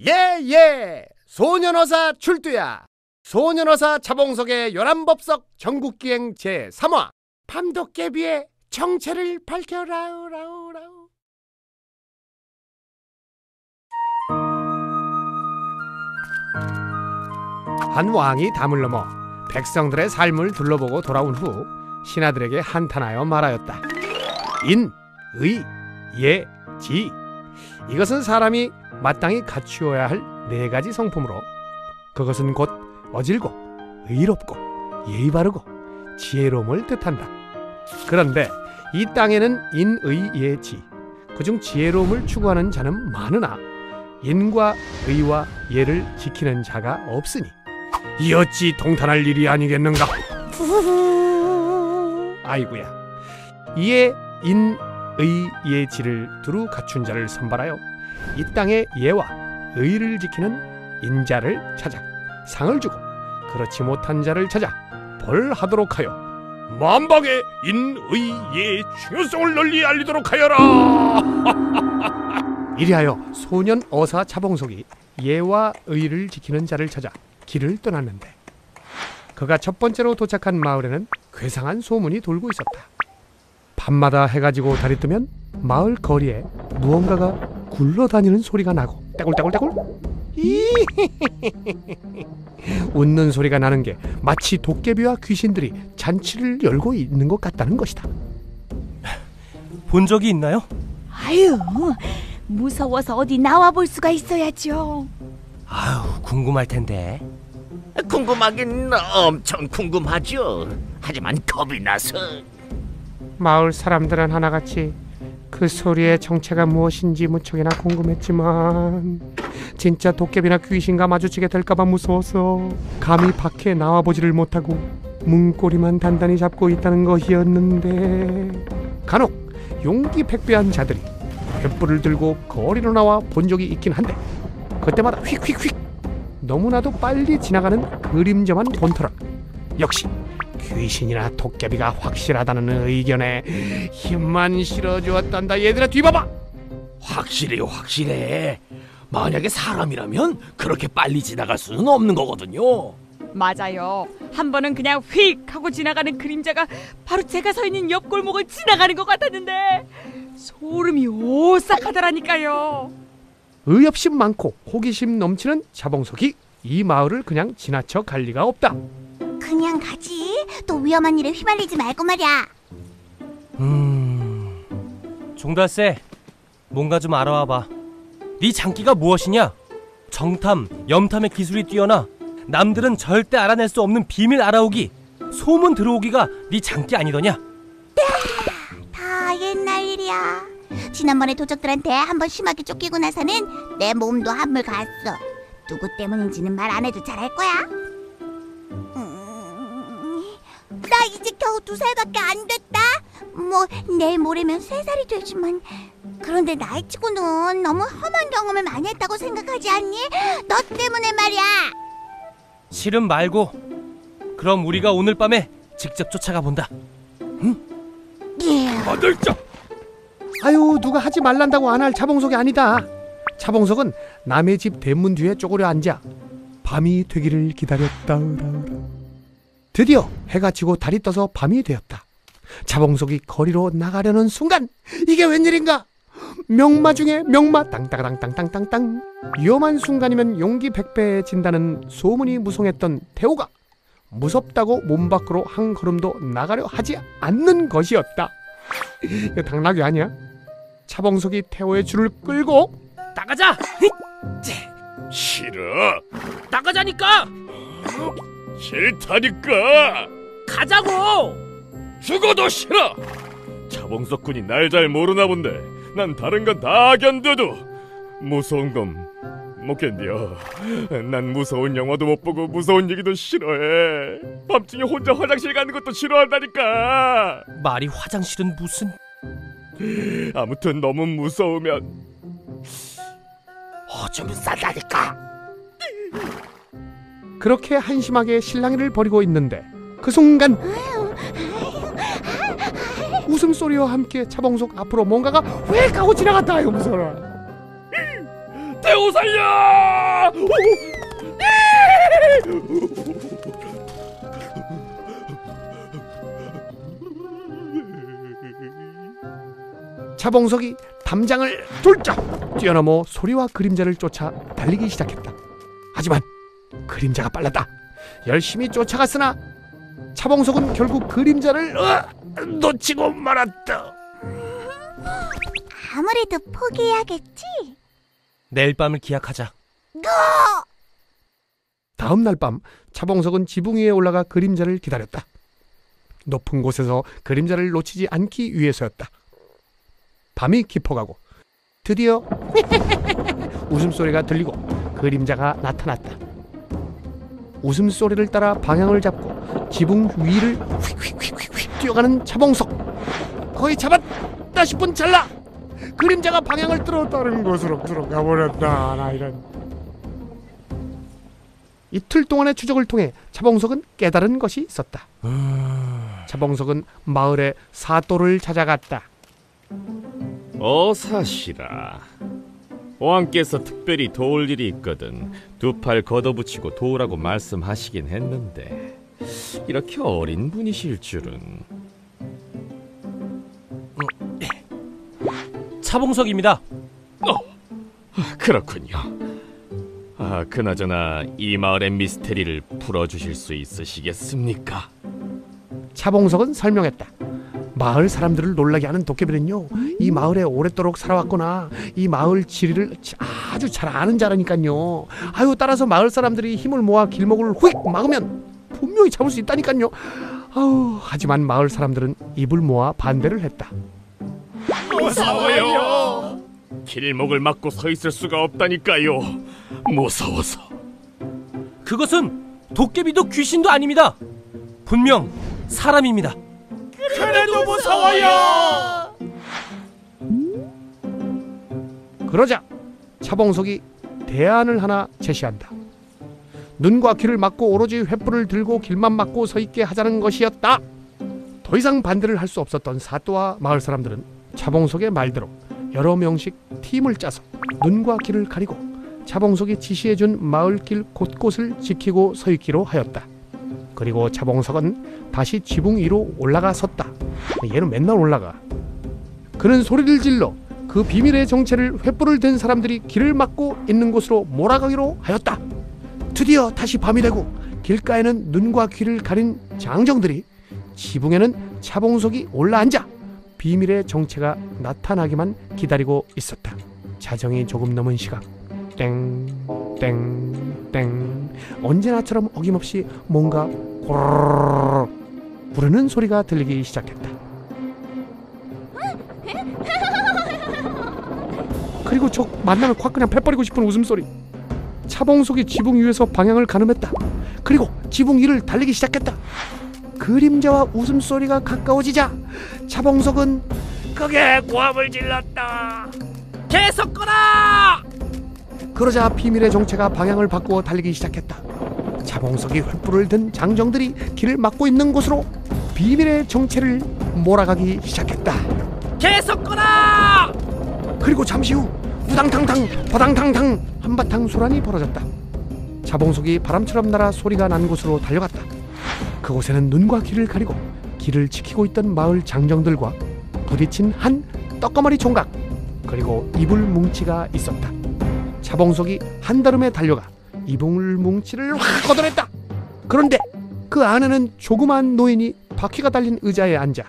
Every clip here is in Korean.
예! 소년어사 출두야! 소년어사 자봉석의 요람법석 전국기행 제3화 밤도깨비의 정체를 밝혀라우라우라우. 한 왕이 담을 넘어 백성들의 삶을 둘러보고 돌아온 후 신하들에게 한탄하여 말하였다. 인, 의, 예, 지. 이것은 사람이 마땅히 갖추어야 할 네 가지 성품으로, 그것은 곧 어질고 의롭고 예의 바르고 지혜로움을 뜻한다. 그런데 이 땅에는 인, 의, 예, 지, 그중 지혜로움을 추구하는 자는 많으나 인과 의와 예를 지키는 자가 없으니 이 어찌 동탄할 일이 아니겠는가. 아이고야. 이에 인, 의, 예, 지를 두루 갖춘 자를 선발하여 이 땅의 예와 의를 지키는 인자를 찾아 상을 주고, 그렇지 못한 자를 찾아 벌하도록 하여 만방의 인, 의, 예의 중요성을 널리 알리도록 하여라. 이리하여 소년 어사 자봉석이 예와 의를 지키는 자를 찾아 길을 떠났는데, 그가 첫 번째로 도착한 마을에는 괴상한 소문이 돌고 있었다. 밤마다 해가 지고 달이 뜨면 마을 거리에 무언가가 굴러다니는 소리가 나고 떼굴떼굴떼굴 웃는 소리가 나는 게 마치 도깨비와 귀신들이 잔치를 열고 있는 것 같다는 것이다. 본 적이 있나요? 아유, 무서워서 어디 나와볼 수가 있어야죠. 아유, 궁금할 텐데. 궁금하긴 엄청 궁금하죠. 하지만 겁이 나서. 마을 사람들은 하나같이 그 소리의 정체가 무엇인지 무척이나 궁금했지만 진짜 도깨비나 귀신과 마주치게 될까봐 무서워서 감히 밖에 나와보지를 못하고 문고리만 단단히 잡고 있다는 것이었는데, 간혹 용기 백배한 자들이 횃불을 들고 거리로 나와 본 적이 있긴 한데, 그때마다 휙휙휙 너무나도 빨리 지나가는 그림자만 본터라. 역시 귀신이나 도깨비가 확실하다는 의견에 힘만 실어주었단다. 얘들아 뒤봐봐. 확실해. 만약에 사람이라면 그렇게 빨리 지나갈 수는 없는 거거든요. 맞아요. 한 번은 그냥 휙 하고 지나가는 그림자가 바로 제가 서 있는 옆 골목을 지나가는 것 같았는데 소름이 오싹하더라니까요. 의협심 많고 호기심 넘치는 자봉석이 이 마을을 그냥 지나쳐 갈 리가 없다. 그냥 가지. 또 위험한 일에 휘말리지 말고 말이야. 종달새, 뭔가 좀 알아와봐. 네 장기가 무엇이냐? 정탐, 염탐의 기술이 뛰어나 남들은 절대 알아낼 수 없는 비밀 알아오기, 소문 들어오기가 네 장기 아니더냐? 다 옛날 일이야. 지난번에 도적들한테 한번 심하게 쫓기고 나서는 내 몸도 한물 갔어. 누구 때문인지는 말 안 해도 잘할 거야. 나 이제 겨우 2살밖에 안 됐다. 뭐 내일 모레면 3살이 되지만, 그런데 나이치고는 너무 험한 경험을 많이 했다고 생각하지 않니? 너 때문에 말이야. 실은 말고, 그럼 우리가 오늘 밤에 직접 쫓아가 본다. 응? 아들자. 아유, 누가 하지 말란다고 안 할 자봉석이 아니다. 자봉석은 남의 집 대문 뒤에 쪼그려 앉아 밤이 되기를 기다렸다. 드디어 해가 지고 달이 떠서 밤이 되었다. 자봉석이 거리로 나가려는 순간, 이게 웬일인가? 명마 중에 명마, 땅땅땅땅땅땅. 위험한 순간이면 용기 백배해진다는 소문이 무성했던 태호가 무섭다고 몸 밖으로 한 걸음도 나가려 하지 않는 것이었다. 이거 당나귀 아니야? 자봉석이 태호의 줄을 끌고 나가자! 싫어. 나가자니까! 싫다니까. 가자고! 죽어도 싫어. 자봉석 군이 날 잘 모르나 본데 난 다른 건 다 견뎌도 무서운 건 못 견뎌. 난 무서운 영화도 못 보고 무서운 얘기도 싫어해. 밤중에 혼자 화장실 가는 것도 싫어한다니까. 말이 화장실은 무슨... 아무튼 너무 무서우면 오줌 싸다니까. 그렇게 한심하게 실랑이를 벌이고 있는데, 그 순간 웃음소리와 함께 자봉석 앞으로 뭔가가 휙 하고 지나갔다. 이거 무서워라. 대우 살려! 차봉석이 담장을 돌짝 뛰어넘어 소리와 그림자를 쫓아 달리기 시작했다. 하지만 그림자가 빨랐다. 열심히 쫓아갔으나 차봉석은 결국 그림자를 놓치고 말았다. 아무래도 포기해야겠지? 내일 밤을 기약하자. 다음 날 밤 차봉석은 지붕 위에 올라가 그림자를 기다렸다. 높은 곳에서 그림자를 놓치지 않기 위해서였다. 밤이 깊어가고 드디어 웃음소리가 들리고 그림자가 나타났다. 웃음소리를 따라 방향을 잡고 지붕 위를 휙휙휙휙 뛰어가는 차봉석. 거의 잡았다 싶은 찰나 그림자가 방향을 틀어 다른 곳으로 들어가 버렸다. 나 이런. 이틀 동안의 추적을 통해 차봉석은 깨달은 것이 있었다. 차봉석은 마을의 사또를 찾아갔다. 사시라. 왕께서 특별히 도울 일이 있거든 두 팔 걷어붙이고 도우라고 말씀하시긴 했는데 이렇게 어린 분이실 줄은. 차봉석입니다. 그렇군요. 그나저나 이 마을의 미스테리를 풀어주실 수 있으시겠습니까? 차봉석은 설명했다. 마을 사람들을 놀라게 하는 도깨비는요, 이 마을에 오랫도록 살아왔거나 이 마을 지리를 아주 잘 아는 자라니까요. 따라서 마을 사람들이 힘을 모아 길목을 휙 막으면 분명히 잡을 수 있다니까요. 하지만 마을 사람들은 입을 모아 반대를 했다. 무서워요. 길목을 막고 서 있을 수가 없다니까요. 무서워서. 그것은 도깨비도 귀신도 아닙니다. 분명 사람입니다. 그래도 무서워요. 그러자 차봉석이 대안을 하나 제시한다. 눈과 귀를 막고 오로지 횃불을 들고 길만 막고 서 있게 하자는 것이었다. 더 이상 반대를 할 수 없었던 사또와 마을 사람들은 차봉석의 말대로 여러 명씩 팀을 짜서 눈과 귀를 가리고 차봉석이 지시해준 마을길 곳곳을 지키고 서 있기로 하였다. 그리고 차봉석은 다시 지붕 위로 올라가 섰다. 얘는 맨날 올라가. 그는 소리를 질러 그 비밀의 정체를 횃불을 든 사람들이 길을 막고 있는 곳으로 몰아가기로 하였다. 드디어 다시 밤이 되고 길가에는 눈과 귀를 가린 장정들이, 지붕에는 차봉석이 올라앉아 비밀의 정체가 나타나기만 기다리고 있었다. 자정이 조금 넘은 시각, 땡땡땡, 언제나처럼 어김없이 뭔가 고르르르 부르는 소리가 들리기 시작했다. 그리고 저 만나면 확 그냥 패버리고 싶은 웃음소리. 차봉석이 지붕 위에서 방향을 가늠했다. 그리고 지붕 위를 달리기 시작했다. 그림자와 웃음소리가 가까워지자 차봉석은 크게 고함을 질렀다. 계속 거라! 그러자 비밀의 정체가 방향을 바꾸어 달리기 시작했다. 차봉석이 횃불을 든 장정들이 길을 막고 있는 곳으로 비밀의 정체를 몰아가기 시작했다. 계속 거라! 그리고 잠시 후 우당탕탕 바당탕탕 한바탕 소란이 벌어졌다. 차봉석이 바람처럼 날아 소리가 난 곳으로 달려갔다. 그곳에는 눈과 귀를 가리고 길을 지키고 있던 마을 장정들과 부딪힌 한 떡거머리 총각, 그리고 이불 뭉치가 있었다. 차봉석이 한달음에 달려가 이불 뭉치를 확 걷어냈다. 그런데 그 안에는 조그만 노인이 바퀴가 달린 의자에 앉아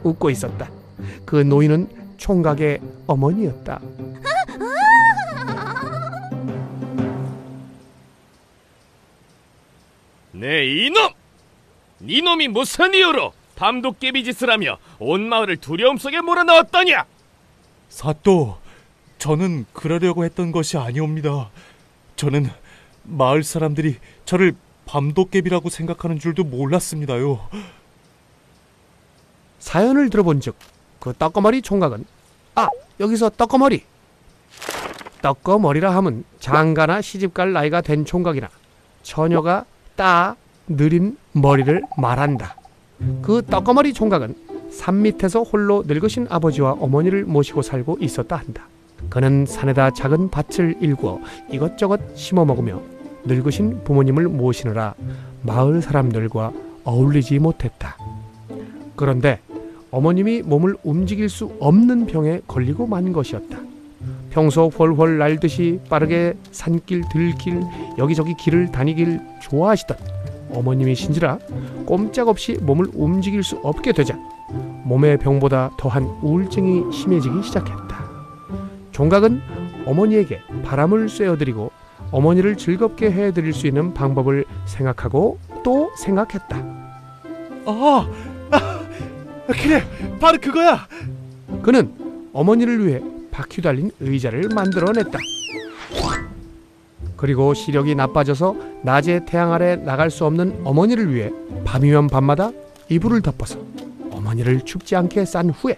웃고 있었다. 그 노인은 총각의 어머니였다. 네, 이놈! 니놈이 무슨 이유로 밤도깨비 짓을 하며 온 마을을 두려움 속에 몰아넣었더냐? 사또, 저는 그러려고 했던 것이 아니옵니다. 저는 마을 사람들이 저를 밤도깨비라고 생각하는 줄도 몰랐습니다요. 사연을 들어본즉 그 떡거머리 총각은, 여기서 떡거머리라 함은 장가나 시집갈 나이가 된 총각이나 처녀가 느린 머리를 말한다. 그 떡거머리 총각은 산 밑에서 홀로 늙으신 아버지와 어머니를 모시고 살고 있었다 한다. 그는 산에다 작은 밭을 일구어 이것저것 심어 먹으며 늙으신 부모님을 모시느라 마을 사람들과 어울리지 못했다. 그런데 어머님이 몸을 움직일 수 없는 병에 걸리고 만 것이었다. 평소 훨훨 날듯이 빠르게 산길 들길 여기저기 길을 다니길 좋아하시던 어머님이신지라 꼼짝없이 몸을 움직일 수 없게 되자 몸의 병보다 더한 우울증이 심해지기 시작했다. 종각은 어머니에게 바람을 쐬어드리고 어머니를 즐겁게 해드릴 수 있는 방법을 생각하고 또 생각했다. 그래, 바로 그거야. 그는 어머니를 위해 바퀴 달린 의자를 만들어냈다. 그리고 시력이 나빠져서 낮에 태양 아래 나갈 수 없는 어머니를 위해 밤이면 밤마다 이불을 덮어서 어머니를 춥지 않게 싼 후에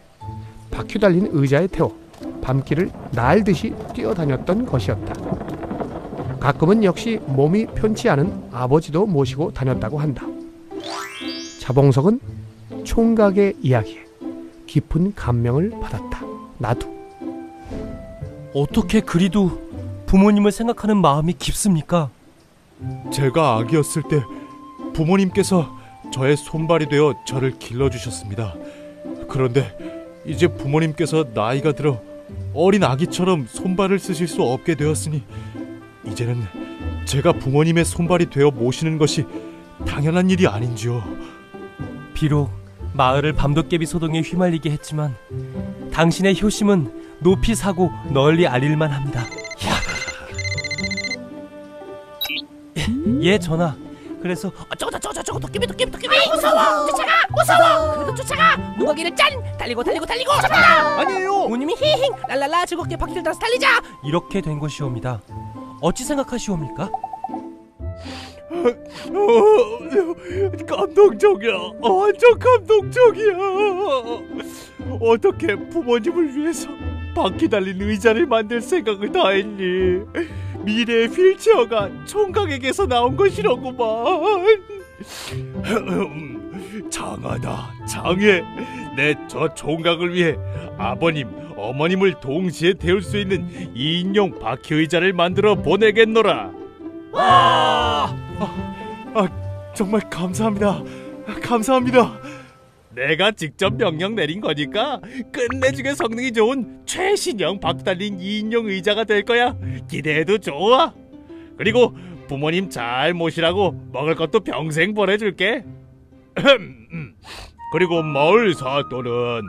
바퀴 달린 의자에 태워 밤길을 날듯이 뛰어다녔던 것이었다. 가끔은 역시 몸이 편치 않은 아버지도 모시고 다녔다고 한다. 자봉석은 총각의 이야기에 깊은 감명을 받았다. 나도. 어떻게 그리도 부모님을 생각하는 마음이 깊습니까? 제가 아기였을 때 부모님께서 저의 손발이 되어 저를 길러주셨습니다. 그런데 이제 부모님께서 나이가 들어 어린 아기처럼 손발을 쓰실 수 없게 되었으니 이제는 제가 부모님의 손발이 되어 모시는 것이 당연한 일이 아닌지요. 비록 마을을 밤도깨비 소동에 휘말리게 했지만 당신의 효심은 높이 사고 널리 알릴만 합니다. 예, 전하. 그래서 저거 도깨비 무서워 쫓아가 그래도 쫓아가 누가기를 짠 달리고 잡았다 아니에요. 부모님이 히힝 랄랄라 즐겁게 바퀴를 달아서 달리자 이렇게 된 것이옵니다. 어찌 생각하시옵니까? 감동적이야. 완전 감동적이야. 어떻게 부모님을 위해서 바퀴 달린 의자를 만들 생각을 다 했니? 미래의 휠체어가 총각에게서 나온 것이라구만. 장하다, 장해. 내 저 총각을 위해 아버님, 어머님을 동시에 태울 수 있는 2인용 바퀴 의자를 만들어 보내겠노라. 정말 감사합니다. 감사합니다. 내가 직접 명령 내린 거니까 끝내주게 성능이 좋은 최신형 바퀴 달린 2인용 의자가 될 거야. 기대해도 좋아. 그리고 부모님 잘 모시라고 먹을 것도 평생 보내줄게. 그리고 마을 사또는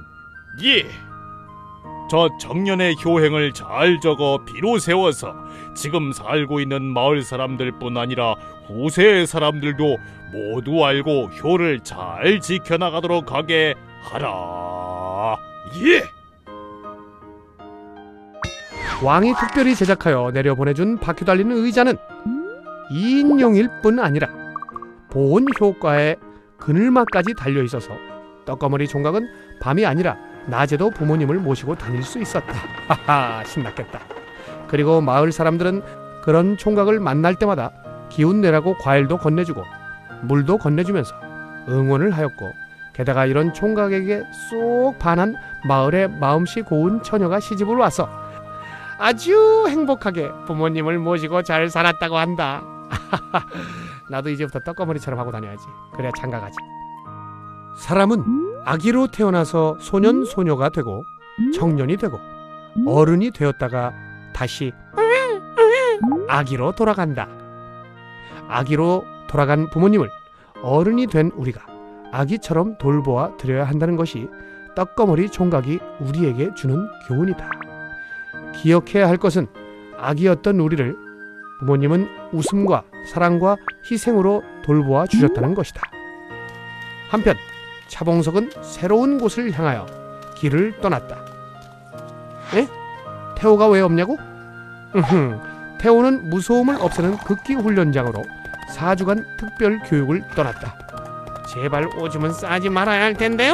저 정년의 효행을 잘 적어 비로 세워서 지금 살고 있는 마을 사람들뿐 아니라 후세의 사람들도 모두 알고 효를 잘 지켜나가도록 하게 하라. 왕이 특별히 제작하여 내려보내준 바퀴 달리는 의자는 2인용일 뿐 아니라 보온 효과에 그늘막까지 달려있어서 떡거머리 총각은 밤이 아니라 낮에도 부모님을 모시고 다닐 수 있었다. 하하, 신났겠다. 그리고 마을 사람들은 그런 총각을 만날 때마다 기운 내라고 과일도 건네주고 물도 건네주면서 응원을 하였고, 게다가 이런 총각에게 쏙 반한 마을의 마음씨 고운 처녀가 시집을 와서 아주 행복하게 부모님을 모시고 잘 살았다고 한다. 나도 이제부터 떡거머리처럼 하고 다녀야지. 그래야 장가가지. 사람은 아기로 태어나서 소년 소녀가 되고 청년이 되고 어른이 되었다가 다시 아기로 돌아간다. 아기로 돌아간 부모님을 어른이 된 우리가 아기처럼 돌보아 드려야 한다는 것이 떡거머리 총각이 우리에게 주는 교훈이다. 기억해야 할 것은 아기였던 우리를 부모님은 웃음과 사랑과 희생으로 돌보아 주셨다는 것이다. 한편 차봉석은 새로운 곳을 향하여 길을 떠났다. 에? 태호가 왜 없냐고? 태호는 무서움을 없애는 극기 훈련장으로 4주간 특별 교육을 떠났다. 제발 오줌은 싸지 말아야 할 텐데.